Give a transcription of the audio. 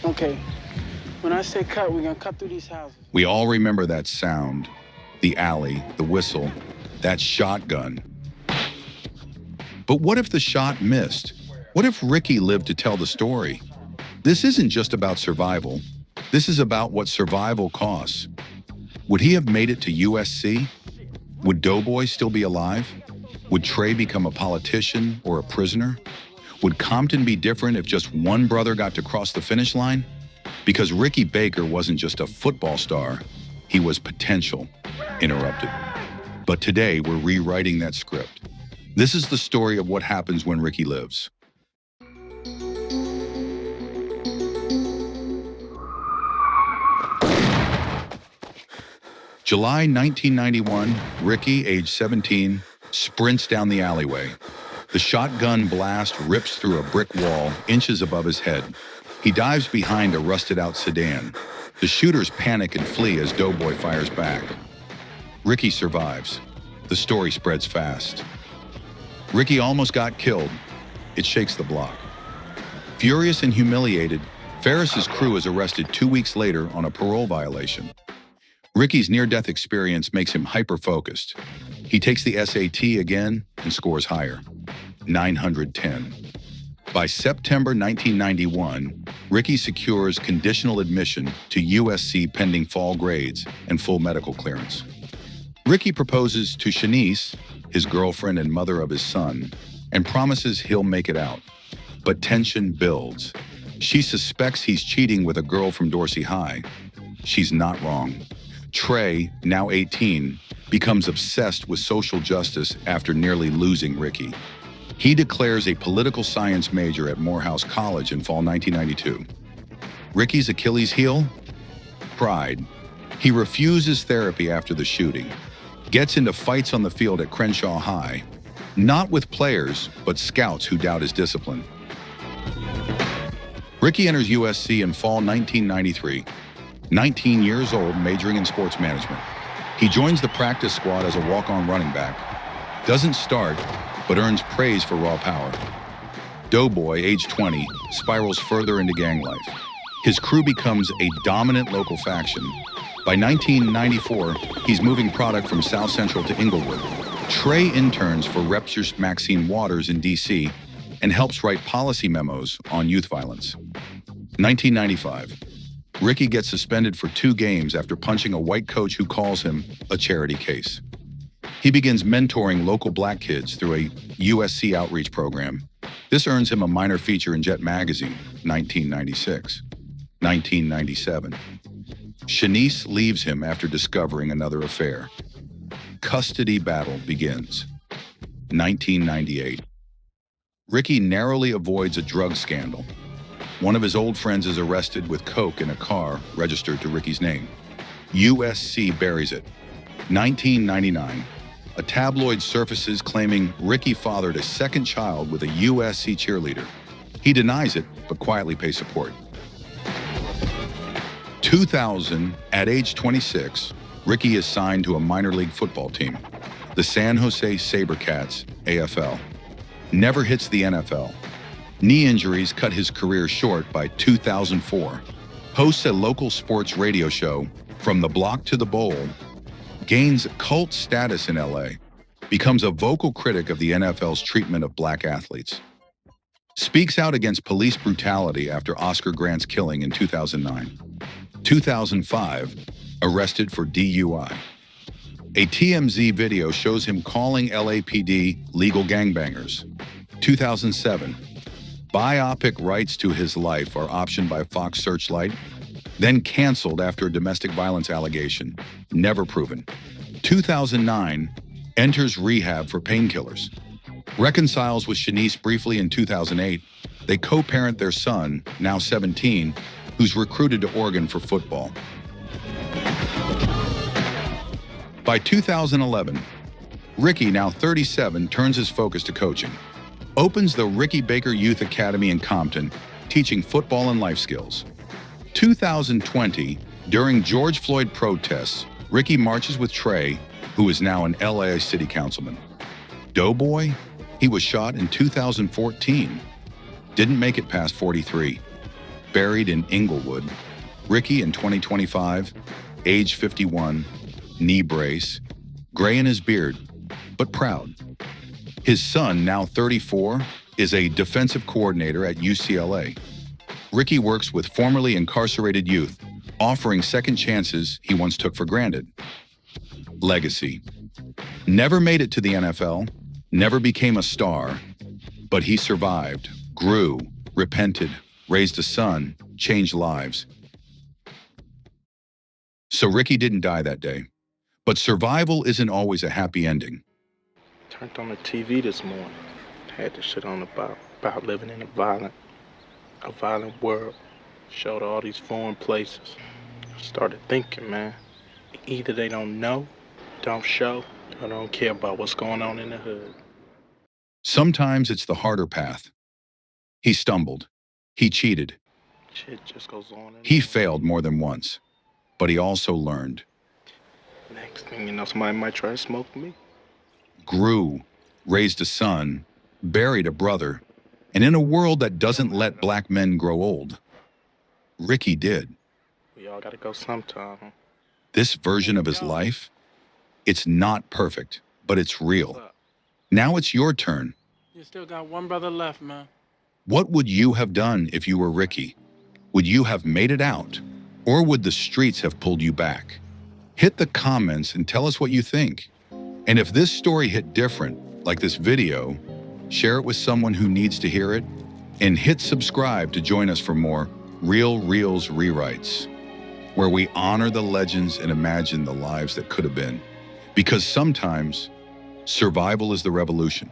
Okay, when I say cut, we're gonna cut through these houses. We all remember that sound, the alley, the whistle, that shotgun. But what if the shot missed? What if Ricky lived to tell the story? This isn't just about survival. This is about what survival costs. Would he have made it to USC? Would Doughboy still be alive? Would Trey become a politician or a prisoner? Would Compton be different if just one brother got to cross the finish line? Because Ricky Baker wasn't just a football star, he was potential. Interrupted. But today we're rewriting that script. This is the story of what happens when Ricky lives. July 1991, Ricky, age 17, sprints down the alleyway. The shotgun blast rips through a brick wall inches above his head. He dives behind a rusted-out sedan. The shooters panic and flee as Doughboy fires back. Ricky survives. The story spreads fast. Ricky almost got killed. It shakes the block. Furious and humiliated, Ferris's crew is arrested 2 weeks later on a parole violation. Ricky's near-death experience makes him hyper-focused. He takes the SAT again and scores higher, 910. By September 1991, Ricky secures conditional admission to USC pending fall grades and full medical clearance. Ricky proposes to Shanice, his girlfriend and mother of his son, and promises he'll make it out. But tension builds. She suspects he's cheating with a girl from Dorsey High. She's not wrong. Trey, now 18, becomes obsessed with social justice after nearly losing Ricky. He declares a political science major at Morehouse College in fall 1992. Ricky's Achilles heel? Pride. He refuses therapy after the shooting, gets into fights on the field at Crenshaw High, not with players, but scouts who doubt his discipline. Ricky enters USC in fall 1993. 19 years old, majoring in sports management. He joins the practice squad as a walk-on running back. Doesn't start, but earns praise for raw power. Doughboy, age 20, spirals further into gang life. His crew becomes a dominant local faction. By 1994, he's moving product from South Central to Inglewood. Trey interns for Representative Maxine Waters in D.C. and helps write policy memos on youth violence. 1995. Ricky gets suspended for 2 games after punching a white coach who calls him a charity case. He begins mentoring local black kids through a USC outreach program. This earns him a minor feature in Jet magazine, 1996. 1997. Shanice leaves him after discovering another affair. Custody battle begins. 1998. Ricky narrowly avoids a drug scandal. One of his old friends is arrested with coke in a car registered to Ricky's name. USC buries it. 1999. A tabloid surfaces claiming Ricky fathered a second child with a USC cheerleader. He denies it, but quietly pays support. 2000, at age 26, Ricky is signed to a minor league football team, the San Jose SaberCats, AFL. Never hits the NFL. Knee injuries cut his career short by 2004. Hosts a local sports radio show, From the Block to the Bowl, gains cult status in LA, becomes a vocal critic of the NFL's treatment of black athletes. Speaks out against police brutality after Oscar Grant's killing in 2009. 2005, arrested for DUI. A TMZ video shows him calling LAPD legal gangbangers. 2007, biopic rights to his life are optioned by Fox Searchlight, then canceled after a domestic violence allegation, never proven. 2009, enters rehab for painkillers. Reconciles with Shanice briefly in 2008. They co-parent their son, now 17, who's recruited to Oregon for football. By 2011, Ricky, now 37, turns his focus to coaching. Opens the Ricky Baker Youth Academy in Compton, teaching football and life skills. 2020, during George Floyd protests, Ricky marches with Trey, who is now an LA city councilman. Doughboy, he was shot in 2014. Didn't make it past 43. buried in Inglewood. Ricky in 2025, age 51, knee brace, gray in his beard, but proud. His son, now 34, is a defensive coordinator at UCLA. Ricky works with formerly incarcerated youth, offering second chances he once took for granted. Legacy. Never made it to the NFL, never became a star, but he survived, grew, repented, raised a son, changed lives. So Ricky didn't die that day. But survival isn't always a happy ending. Turned on the TV this morning. Had this shit on about living in a violent world. Showed all these foreign places. Started thinking, man, either they don't know, don't show, or don't care about what's going on in the hood. Sometimes it's the harder path. He stumbled. He cheated. Shit just goes on. He failed more than once. But he also learned. Next thing you know, somebody might try to smoke me. Grew, raised a son, buried a brother, and in a world that doesn't let black men grow old, Ricky did. We all gotta go sometime, huh? This version of his life, it's not perfect, but it's real. Now it's your turn. You still got one brother left, man. What would you have done if you were Ricky? Would you have made it out? Or would the streets have pulled you back? Hit the comments and tell us what you think. And if this story hit different, like this video, share it with someone who needs to hear it, and hit subscribe to join us for more Reelz rewrites, where we honor the legends and imagine the lives that could have been. Because sometimes, survival is the revolution.